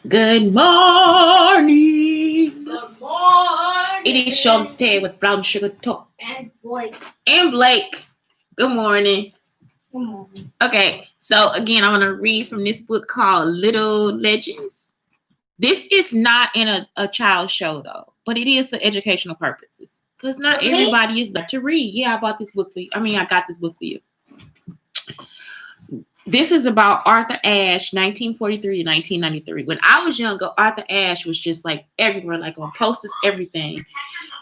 Good morning. Good morning. It is Shante with Brown Sugar Talk. And Blake. And Blake. Good morning. Good morning. Okay, so again, I'm going to read from this book called Little Legends. This is not in a child show, though, but it is for educational purposes. Because not everybody is there to read. Yeah, I bought this book for you. I got this book for you. This is about Arthur Ashe, 1943 to 1993. When I was younger, Arthur Ashe was just like everywhere, like on posters, everything.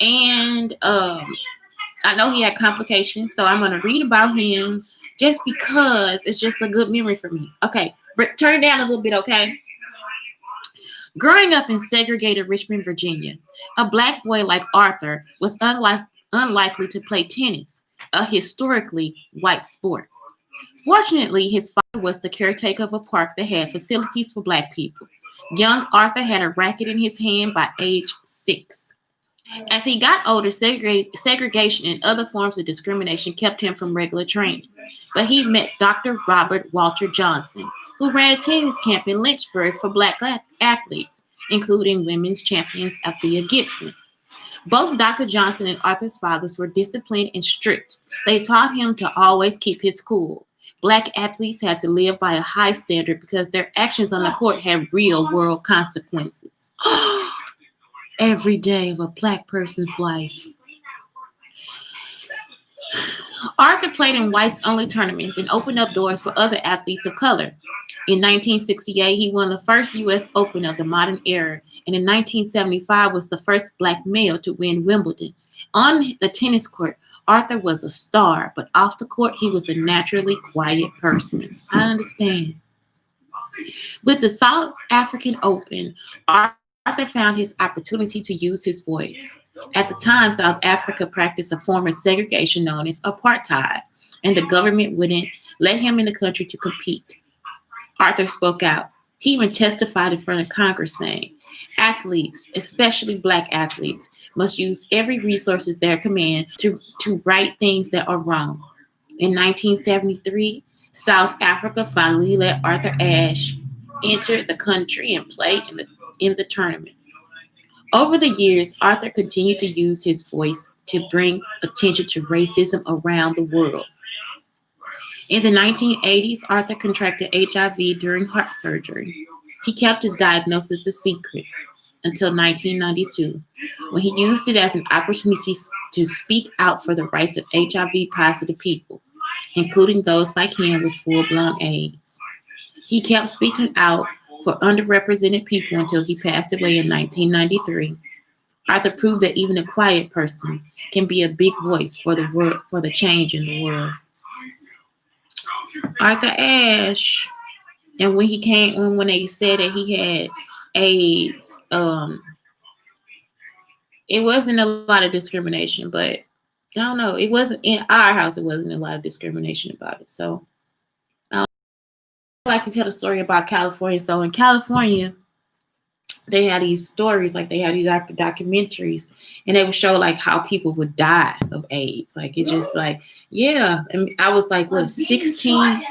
And I know he had complications, so I'm going to read about him just because it's just a good memory for me. Okay, turn it down a little bit, okay? Growing up in segregated Richmond, Virginia, a black boy like Arthur was unlikely to play tennis, a historically white sport. Fortunately, his father was the caretaker of a park that had facilities for black people. Young Arthur had a racket in his hand by age 6. As he got older, segregation and other forms of discrimination kept him from regular training. But he met Dr. Robert Walter Johnson, who ran a tennis camp in Lynchburg for black athletes, including women's champions Althea Gibson. Both Dr. Johnson and Arthur's fathers were disciplined and strict. They taught him to always keep his cool. Black athletes had to live by a high standard because their actions on the court had real-world consequences. Every day of a black person's life. Arthur played in whites-only tournaments and opened up doors for other athletes of color. In 1968, he won the first U.S. Open of the modern era, and in 1975 was the first black male to win Wimbledon. On the tennis court, Arthur was a star, but off the court, he was a naturally quiet person. I understand. With the South African Open, Arthur found his opportunity to use his voice. At the time, South Africa practiced a form of segregation known as apartheid, and the government wouldn't let him in the country to compete. Arthur spoke out. He even testified in front of Congress saying, athletes, especially black athletes, must use every resource at their command to right things that are wrong. In 1973, South Africa finally let Arthur Ashe enter the country and play in the tournament. Over the years, Arthur continued to use his voice to bring attention to racism around the world. In the 1980s, Arthur contracted HIV during heart surgery. He kept his diagnosis a secret until 1992, when he used it as an opportunity to speak out for the rights of HIV-positive people, including those like him with full-blown AIDS. He kept speaking out for underrepresented people until he passed away in 1993. Arthur proved that even a quiet person can be a big voice for the world, for the change in the world. Arthur Ashe, and when they said that he had AIDS, it wasn't a lot of discrimination, but I don't know. It wasn't in our house. It wasn't a lot of discrimination about it. So I like to tell a story about California. So in California, they had these stories, like they had these documentaries, and they would show like how people would die of AIDS. Like it just like, yeah. And I was like, what, 16?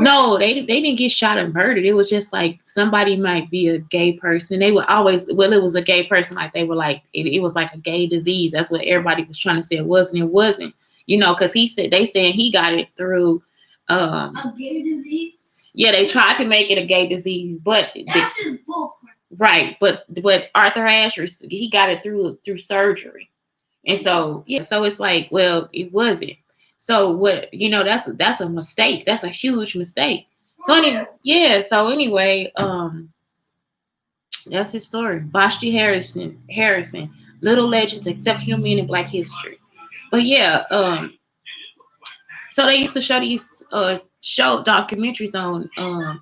No, they didn't get shot or murdered. It was just like somebody might be a gay person. They would always, well, it was a gay person. Like they were like, it was like a gay disease. That's what everybody was trying to say it was, and it wasn't. You know, because they said he got it through a gay disease. Yeah, they tried to make it a gay disease, but that's just bull. Right, but Arthur Ashe, he got it through surgery, and so yeah, so it's like, well, it wasn't. So what, that's a mistake. That's a huge mistake. So anyway, that's his story. Vashti Harrison, Little Legends, Exceptional Men in Black History. But yeah, so they used to show these show documentaries on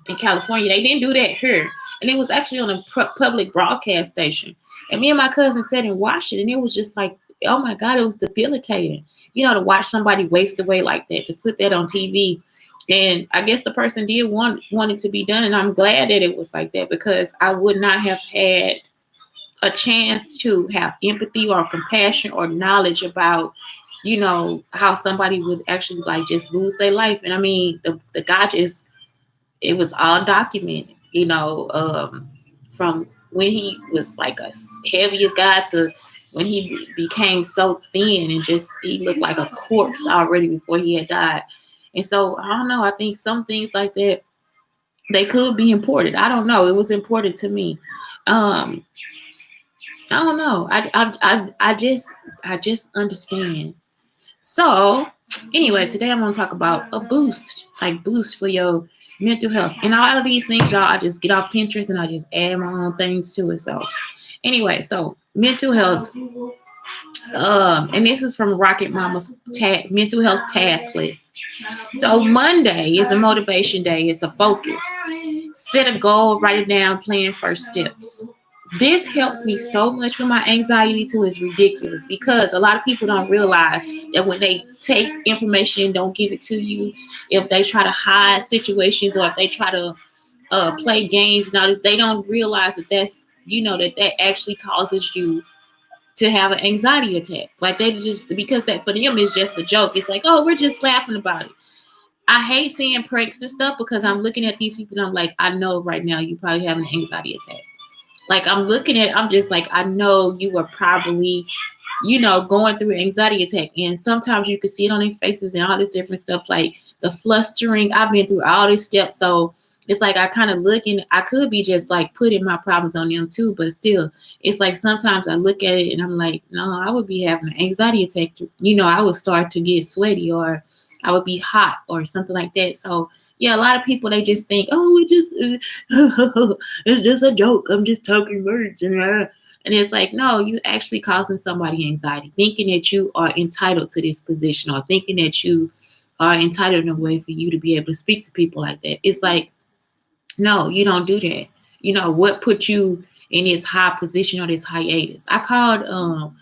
in California. They didn't do that here, and it was actually on a public broadcast station. And me and my cousin sat and watched it, and it was just like, oh my God, it was debilitating. To watch somebody waste away like that, to put that on TV. And I guess the person did want it to be done, and I'm glad that it was like that, because I would not have had a chance to have empathy or compassion or knowledge about how somebody would actually like just lose their life. And I mean, the guy it was all documented, from when he was like a heavier guy to when he became so thin and just he looked like a corpse already before he had died. And so I don't know. I think some things like that they could be important. I don't know. It was important to me. Um, I don't know. I just understand. So anyway, today I'm gonna talk about a boost, like boost for your mental health. And all of these things, y'all, I just get off Pinterest and I just add my own things to it. So anyway, so mental health. And this is from Rocket Mama's mental health task list. So Monday is a motivation day. It's a focus. Set a goal, write it down, plan first steps. This helps me so much with my anxiety too. It's ridiculous because a lot of people don't realize that when they take information and don't give it to you, if they try to hide situations or if they try to play games and all this, they don't realize that that's that actually causes you to have an anxiety attack. Like they just because that for them is just a joke. It's like, oh, we're just laughing about it. I hate seeing pranks and stuff because I'm looking at these people and I'm like, I know right now you probably have an anxiety attack. Like I'm just like, I know you are probably, going through an anxiety attack. And sometimes you can see it on their faces and all this different stuff, like the flustering. I've been through all these steps. So it's like I kind of look and I could be just like putting my problems on them too. But still, it's like sometimes I look at it and I'm like, no, I would be having an anxiety attack. I would start to get sweaty or I would be hot or something like that. So yeah, a lot of people, they just think, oh, it's just a joke. I'm just talking words. And it's like, no, you actually causing somebody anxiety, thinking that you are entitled to this position or thinking that you are entitled in a way for you to be able to speak to people like that. It's like, no, you don't do that. What put you in this high position or this hiatus? I called,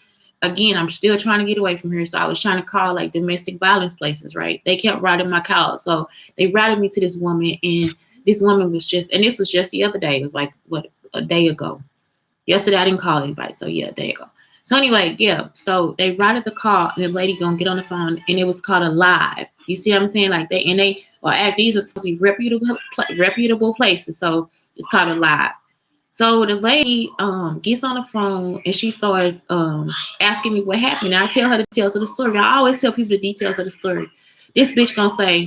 again, I'm still trying to get away from here. So I was trying to call like domestic violence places, right? They kept routing my calls. So they routed me to this woman and this woman was and this was just the other day. It was like, a day ago. Yesterday, I didn't call anybody. So yeah, a day ago. So anyway, yeah. So they routed the call and the lady gonna get on the phone and it was called a live. You see what I'm saying? Like these are supposed to be reputable places. So it's called a live. So the lady gets on the phone and she starts asking me what happened. And I tell her the details of the story. I always tell people the details of the story. This bitch gonna say,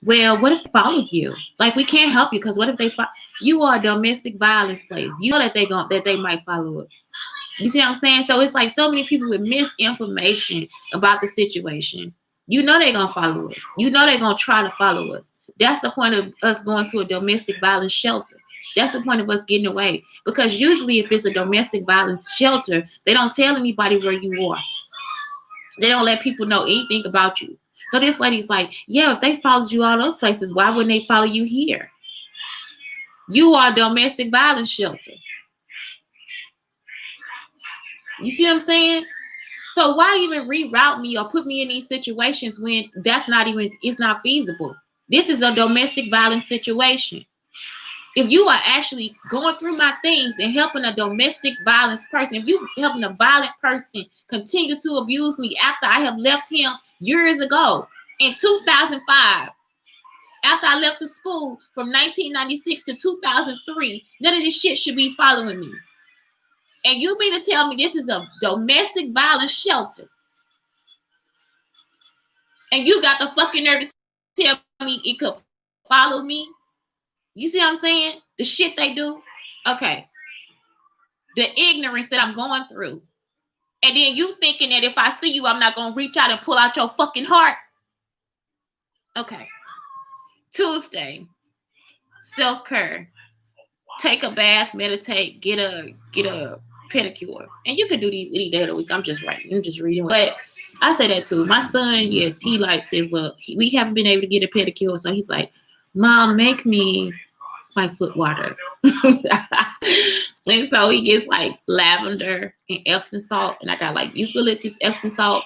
well, what if they followed you? Like, we can't help you because what if you are a domestic violence place? You know that they might follow us. You see what I'm saying? So it's like so many people with misinformation about the situation. They're gonna follow us. They're gonna try to follow us. That's the point of us going to a domestic violence shelter. That's the point of us getting away. Because usually if it's a domestic violence shelter, they don't tell anybody where you are. They don't let people know anything about you. So this lady's like, yeah, if they followed you all those places, why wouldn't they follow you here? You are a domestic violence shelter. You see what I'm saying? So why even reroute me or put me in these situations when it's not feasible? This is a domestic violence situation. If you are actually going through my things and helping a domestic violence person, if you helping a violent person continue to abuse me after I have left him years ago in 2005, after I left the school from 1996 to 2003, none of this shit should be following me. And you mean to tell me this is a domestic violence shelter? And you got the fucking nerve to tell me it could follow me? You see what I'm saying? The shit they do. Okay. The ignorance that I'm going through. And then you thinking that if I see you, I'm not going to reach out and pull out your fucking heart. Okay. Tuesday. Self-care. Take a bath, meditate, get a pedicure. And you can do these any day of the week. I'm just reading. But I say that too. My son, yes, he says, look, we haven't been able to get a pedicure. So he's like, Mom, make me my foot water. And so he gets like lavender and Epsom salt. And I got like eucalyptus Epsom salt.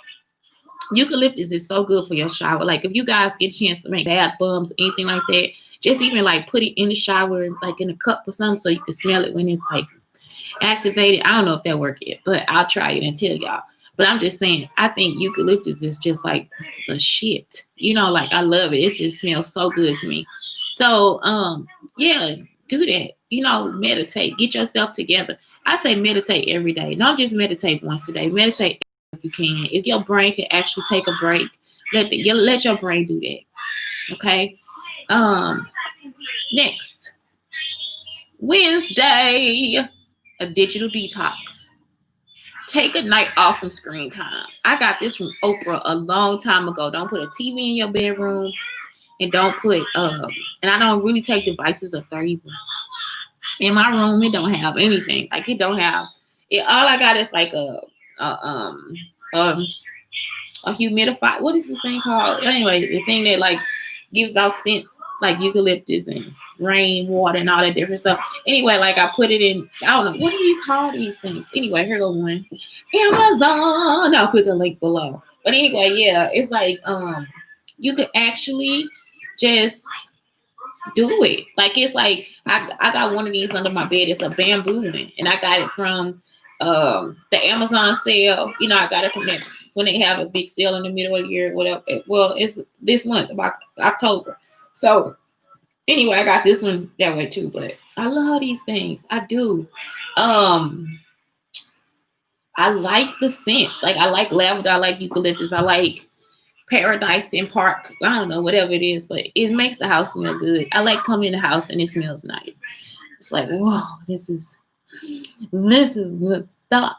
Eucalyptus is so good for your shower. Like if you guys get a chance to make bath bombs, anything like that, just even like put it in the shower, like in a cup or something, so you can smell it when it's like activated. I don't know if that works yet, but I'll try it and tell y'all. But I'm just saying, I think eucalyptus is just like the shit. Like I love it. It just smells so good to me. So yeah, do that. meditate. Get yourself together. I say meditate every day. Don't just meditate once a day. Meditate if you can. If your brain can actually take a break, let your brain do that. Okay. Next Wednesday, a digital detox. Take a night off from screen time. I got this from Oprah a long time ago. Don't put a TV in your bedroom, and don't put and I don't really take devices up there either. In my room, it don't have anything. Like it don't have it. All I got is like um a humidifier. What is this thing called? Anyway, the thing that like gives out scents like eucalyptus and rainwater and all that different stuff. Anyway, like I put it in. I don't know what do you call these things. Anyway, here go one. Amazon. I'll put the link below. But anyway, yeah, it's like you could actually just do it. Like it's like I got one of these under my bed. It's a bamboo one, and I got it from the Amazon sale. I got it from that when they have a big sale in the middle of the year, whatever. Well, it's this month, about October. So anyway, I got this one that way too. But I love these things. I do. I like the scents. Like I like lavender. I like eucalyptus. I like Paradise in Park. I don't know, whatever it is, but it makes the house smell good. I like coming in the house and it smells nice. It's like, whoa, this is good stuff.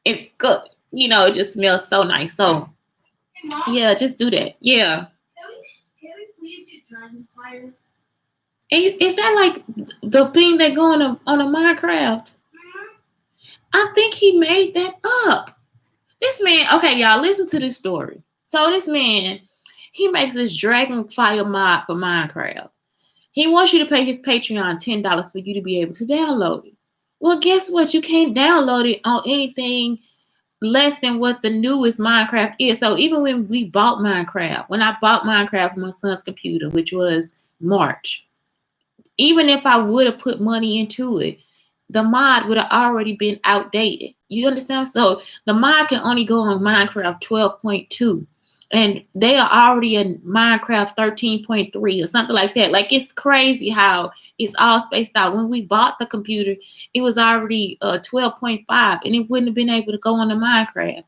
It's good. It just smells so nice. So yeah, just do that. Yeah. Can we please get Dragon Fire? Is that like the thing that go on a Minecraft? I think he made that up. This man, okay, y'all, listen to this story. So this man, he makes this Dragon Fire mod for Minecraft. He wants you to pay his Patreon $10 for you to be able to download it. Well, guess what? You can't download it on anything less than what the newest Minecraft is. So even when we bought Minecraft, when I bought Minecraft for my son's computer, which was March, even if I would have put money into it, the mod would have already been outdated. You understand? So the mod can only go on Minecraft 12.2. And they are already in Minecraft 13.3 or something like that. Like, it's crazy how it's all spaced out. When we bought the computer, it was already 12.5, and it wouldn't have been able to go on the Minecraft.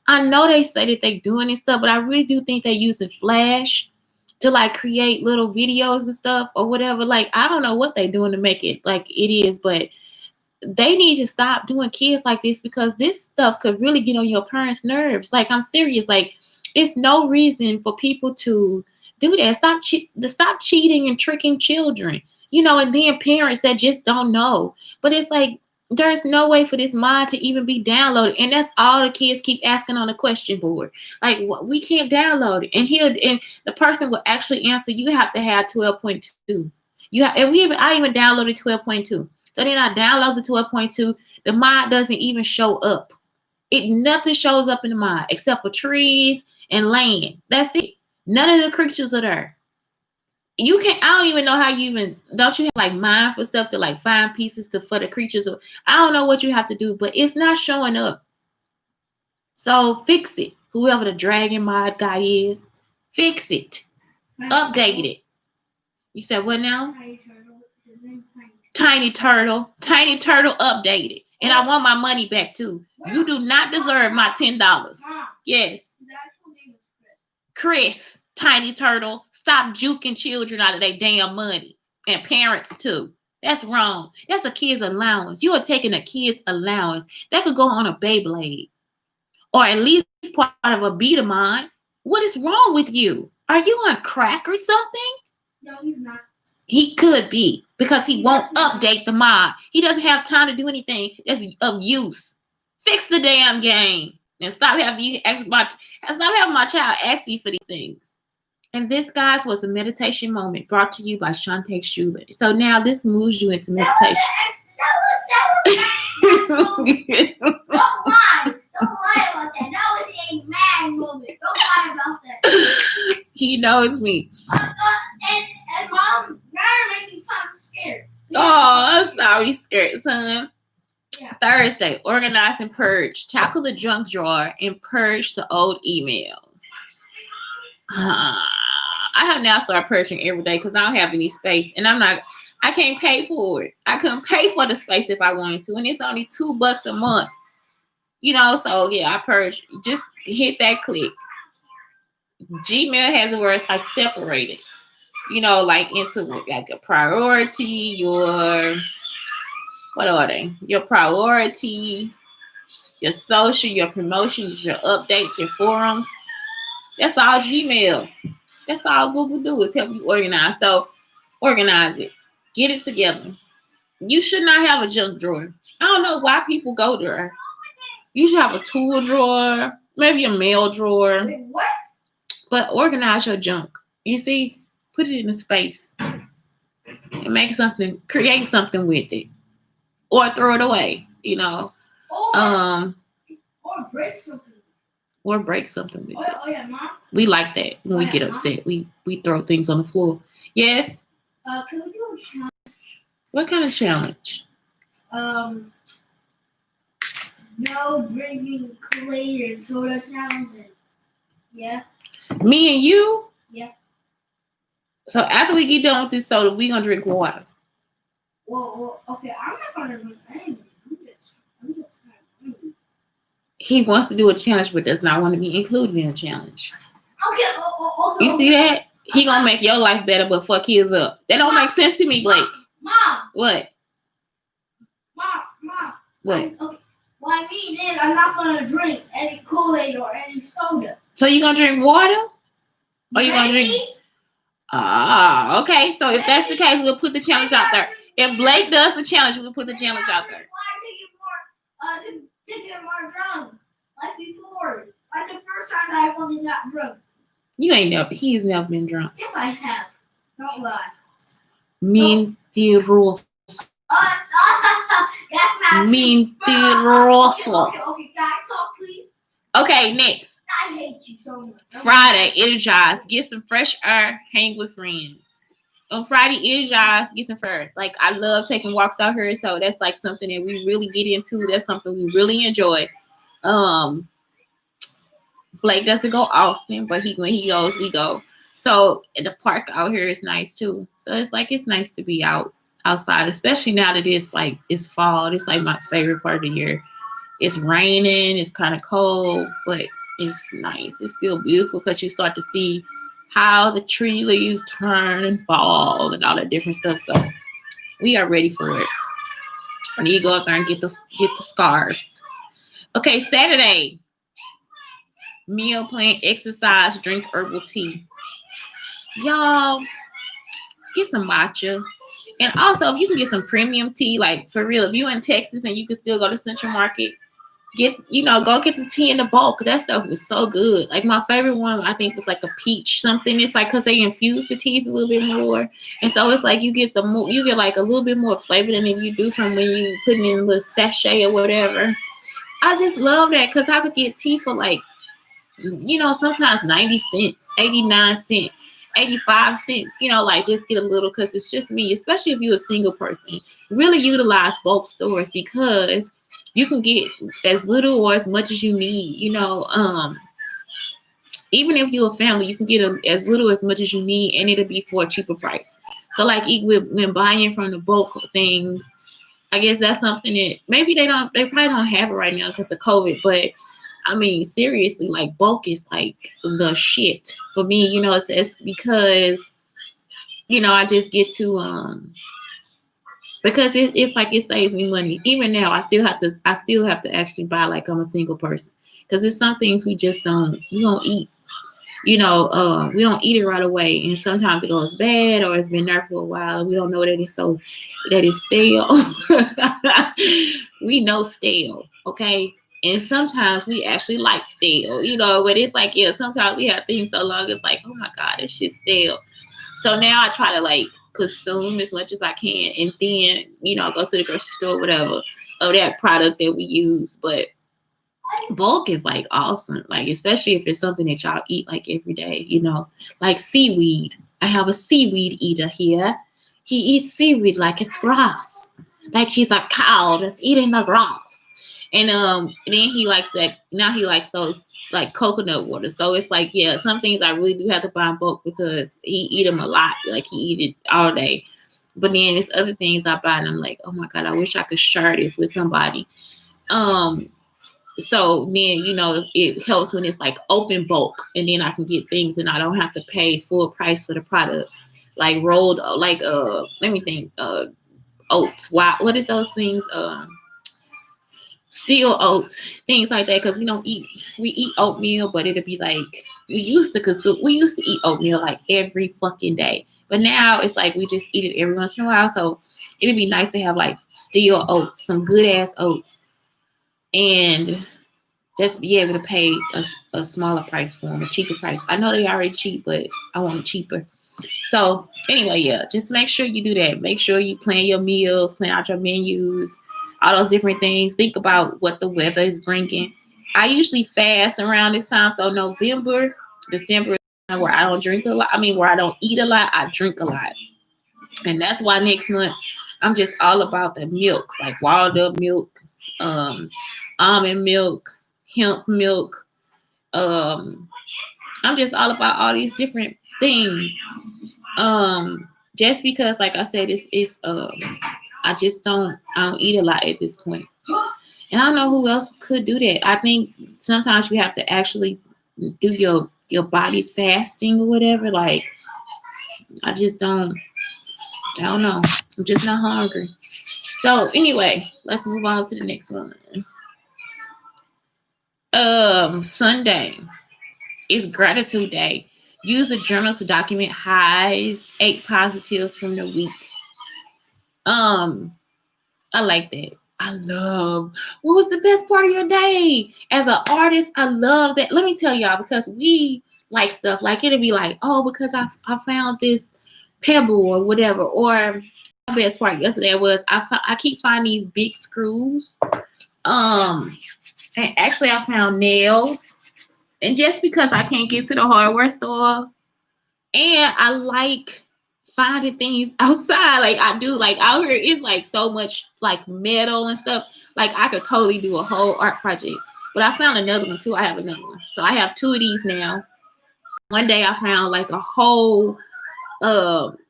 I know they say that they're doing this stuff, but I really do think they're using Flash to, like, create little videos and stuff or whatever. Like, I don't know what they're doing to make it like it is, but they need to stop doing kids like this, because this stuff could really get on your parents' nerves. Like, I'm serious. Like, it's no reason for people to do that. Stop cheating and tricking children, and then parents that just don't know. But it's like, there's no way for this mod to even be downloaded. And that's all the kids keep asking on the question board. Like, we can't download it. And the person will actually answer, you have to have 12.2. I even downloaded 12.2. So then I download the 12.2. The mod doesn't even show up. Nothing shows up in the mod except for trees and land. That's it. None of the creatures are there. I don't even know how don't you have like mine for stuff to like find pieces for the creatures? I don't know what you have to do, but it's not showing up. So fix it. Whoever the dragon mod guy is, fix it. Update it. You said what now? Tiny Turtle. Tiny Turtle updated. And I want my money back too. You do not deserve my $10. Yes. Chris, Tiny Turtle, stop juking children out of their damn money. And parents too. That's wrong. That's a kid's allowance. You are taking a kid's allowance. That could go on a Beyblade. Or at least part of a Betamon. What is wrong with you? Are you on crack or something? No, he's not. He could be, because he won't update the mod. He doesn't have time to do anything that's of use. Fix the damn game and stop having my child ask me for these things. And this, guys, was a meditation moment brought to you by Shantae Schuler. So now this moves you into meditation. Don't lie. Don't lie about that. That was a mad moment. Don't lie about that. He knows me. And Mom, now you're making me sound scared. Oh, I'm sorry, scared son. Yeah. Thursday, organize and purge. Tackle the junk drawer and purge the old emails. I have now started purging every day because I don't have any space, and I'm not. I can't pay for it. I couldn't pay for the space if I wanted to, and it's only $2 a month. So yeah, I purge. Just hit that click. Gmail has it where it's like separated. Like into like a priority. What are they? Your priority, your social, your promotions, your updates, your forums. That's all Gmail. That's all Google do is help you organize. So organize it. Get it together. You should not have a junk drawer. I don't know why people go there. You should have a tool drawer, maybe a mail drawer. Wait, what? But organize your junk. You see, put it in a space and create something with it, or throw it away. Or break something. Or break something with it. Oh yeah, Mom. We like that when we get upset. We throw things on the floor. Yes. Can we do a challenge? What kind of challenge? No drinking Kool-Aid and soda challenge. Yeah. Me and you? Yeah. So after we get done with this soda, we gonna drink water. Well, okay. I'm not gonna drink anything. I'm just kind of. He wants to do a challenge, but does not want to be included in a challenge. Okay. You see that? He gonna make your life better, but fuck his up. That don't make sense to me, Blake. Mom. What? Mom. What? Okay. What I mean is, I'm not gonna drink any Kool-Aid or any soda. So you gonna drink water? Or you gonna drink? Okay. So if that's the case, we'll put the challenge out there. If Blake does the challenge, we'll put the challenge out there. Why take it more drunk like before? Like the first time I only got drunk. He's never been drunk. Yes, I have. Don't lie. Mentiroso. That's not Mentiroso. Okay, can I talk, please? Okay, next. I hate you so much. Friday, energize. Get some fresh air. Hang with friends. On Friday, energize. Get some fresh air. Like, I love taking walks out here, so that's like something that we really get into. That's something we really enjoy. Blake doesn't go often, but when he goes, we go. So the park out here is nice too. So it's nice to be outside, especially now that it's fall. It's like my favorite part of the year. It's raining, it's kind of cold, but it's nice. It's still beautiful because you start to see how the tree leaves turn and fall and all that different stuff. So we are ready for it. I need to go up there and get the scarves. Okay, Saturday. Meal plan, exercise, drink herbal tea. Y'all, get some matcha. And also, if you can get some premium tea, like for real, if you're in Texas and you can still go to Central Market, go get the tea in the bulk. That stuff was so good. Like my favorite one, I think was like a peach something. It's like because they infuse the teas a little bit more, and so it's like you get like a little bit more flavor than if you do some when you put it in a little sachet or whatever. I just love that because I could get tea for like, sometimes 90 cents, 89 cents, 85 cents, like just get a little because it's just me, especially if you're a single person. Really utilize bulk stores because you can get as little or as much as you need, even if you're a family, you can get as little as much as you need and it'll be for a cheaper price. So like when buying from the bulk things, I guess that's something that maybe they probably don't have it right now because of COVID, but I mean, seriously, like bulk is like the shit for me, it's because, I just get to, because it's like it saves me money. Even now, I still have to actually buy like I'm a single person because there's some things we don't eat. We don't eat it right away, and sometimes it goes bad or it's been there for a while. And we don't know that it's stale. We know stale, okay. And sometimes we actually like stale, but it's like, sometimes we have things so long, it's like, oh my God, it's just stale. So now I try to like consume as much as I can and then, go to the grocery store, whatever, of that product that we use. But bulk is like awesome, like especially if it's something that y'all eat like every day, like seaweed. I have a seaweed eater here. He eats seaweed like it's grass, like he's a cow just eating the grass. And then he likes that. Now he likes those like coconut water. So it's like, some things I really do have to buy in bulk because he eat them a lot. Like he eat it all day. But then there's other things I buy and I'm like, oh my God, I wish I could share this with somebody. Um, so then, you know, it helps when it's like open bulk and then I can get things and I don't have to pay full price for the product. Like rolled, like, let me think, oats. Wow. What is those things? Steel oats, things like that, because we eat oatmeal, but it'll be like we used to eat oatmeal like every fucking day, but now it's like we just eat it every once in a while. So it'd be nice to have like steel oats, some good ass oats, and just be able to pay a smaller price for them, a cheaper price. I know they already cheap, but I want it cheaper. So anyway, yeah, just make sure you do that. Make sure you plan your meals, plan out your menus, all those different things. Think about what the weather is bringing. I usually fast around this time, so November, December is where I don't drink a lot. I mean, where I don't eat a lot, I drink a lot, and that's why next month I'm just all about the milks, like wild up milk, um, almond milk, hemp milk. Um, I'm just all about all these different things. Just because, like I said, I don't eat a lot at this point. And I don't know who else could do that. I think sometimes you have to actually do your body's fasting or whatever. Like I just don't I don't know. I'm just not hungry. So anyway, let's move on to the next one. Sunday is gratitude day. Use a journal to document highs, 8 positives from the week. I like that. I love what was the best part of your day? As an artist, I love that. Let me tell y'all, because we like stuff like it'll be like, oh, because I found this pebble or whatever. Or my best part yesterday was I keep finding these big screws. And actually I found nails. And just because I can't get to the hardware store, and I like finding things outside, like I do, like out here it's like so much like metal and stuff. Like I could totally do a whole art project. But I found another one too. I have another one. So I have 2 of these now. One day I found like a whole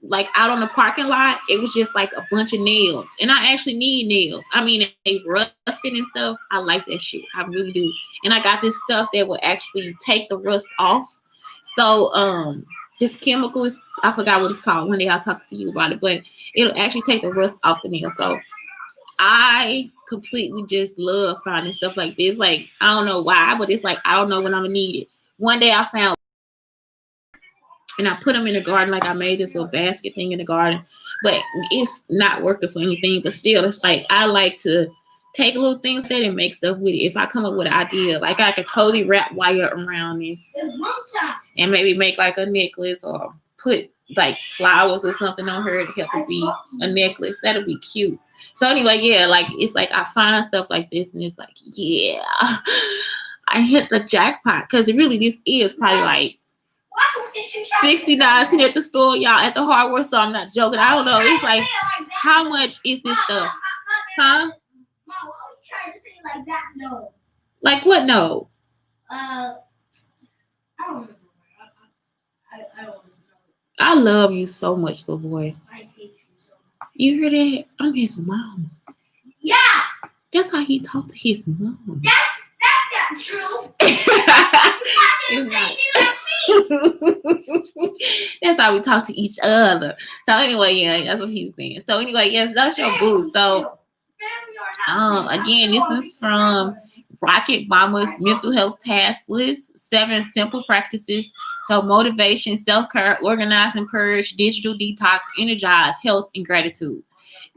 like out on the parking lot, it was just like a bunch of nails. And I actually need nails. I mean, they rusted and stuff. I like that shit. I really do. And I got this stuff that will actually take the rust off. So this chemical is, I forgot what it's called. One day I'll talk to you about it, but it'll actually take the rust off the nail. So I completely just love finding stuff like this. Like, I don't know why, but it's like, I don't know when I'm gonna need it. One day I found, and I put them in the garden. Like I made this little basket thing in the garden, but it's not working for anything. But still, it's like I like to take little things like that and make stuff with it. If I come up with an idea, like I could totally wrap wire around this and maybe make like a necklace or put like flowers or something on her to help it be a necklace. That'll be cute. So anyway, yeah, like it's like I find stuff like this and it's like, yeah, I hit the jackpot, because really this is probably like 69 cents at the store, y'all, at the hardware store. I'm not joking. I don't know. It's like, how much is this stuff? Huh? Mom, why are you trying to say like that? No. Like what? No. I don't remember. I don't know. I love you so much, little boy. I hate you so much. You hear that? I'm his mom. Yeah. That's how he talked to his mom. That's not true. It's not. That's how we talk to each other. So anyway, yeah, that's what he's saying. So anyway, yes, that's your boo. So again, this is from Rocket Mama's Mental Health Task List, 7 simple practices. So motivation, self-care, organize and purge, digital detox, energize, health, and gratitude.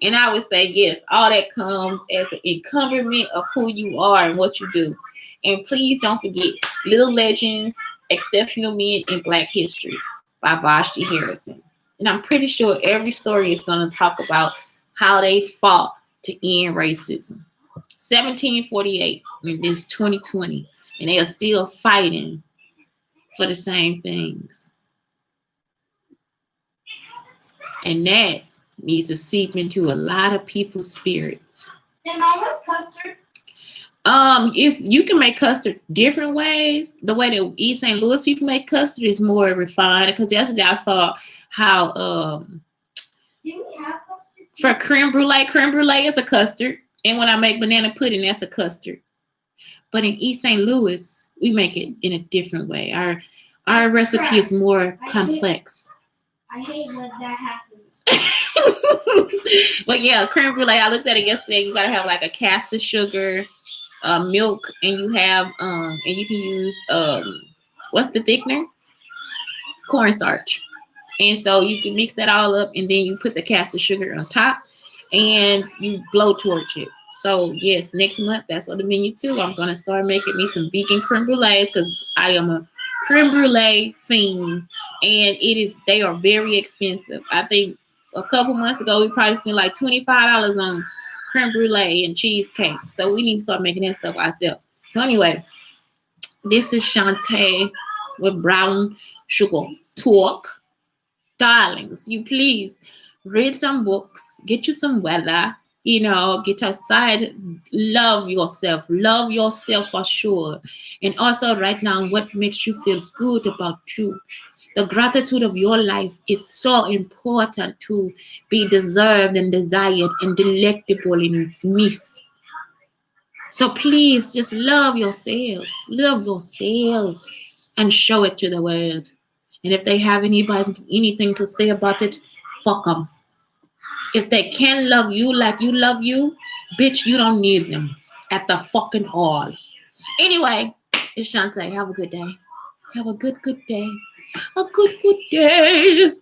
And I would say, yes, all that comes as an encumberment of who you are and what you do. And please don't forget Little Legends, Exceptional Men in Black History by Vashti Harrison. And I'm pretty sure every story is going to talk about how they fought to end racism. 1748, and it's 2020, and they are still fighting for the same things. And that needs to seep into a lot of people's spirits. And Mom, what's custard? You can make custard different ways. The way that East St. Louis people make custard is more refined, because yesterday I saw how Do we have custard? For creme brulee is a custard. And when I make banana pudding, that's a custard. But in East St. Louis, we make it in a different way. Our recipe is more complex. I hate when that happens. But yeah, creme brulee. I looked at it yesterday. You gotta have like a caster sugar, milk, and you can use what's the thickener? Cornstarch. And so you can mix that all up, and then you put the caster sugar on top, and you blow torch it. So yes, next month that's on the menu too. I'm gonna start making me some vegan creme brulees because I am a creme brulee fiend, and they are very expensive. I think a couple months ago we probably spent like $25 on creme brulee and cheesecake. So we need to start making that stuff ourselves. So anyway, this is Shantae with Brown Sugar Talk. Darlings, you please read some books, get you some weather, get outside, love yourself for sure. And also write down what makes you feel good about you. The gratitude of your life is so important to be deserved and desired and delectable in its midst. So please just love yourself, and show it to the world. And if they have anything to say about it, fuck them. If they can love you like you love you, bitch, you don't need them at the fucking all. Anyway, it's Shantae. Have a good day. Have a good day. A good day.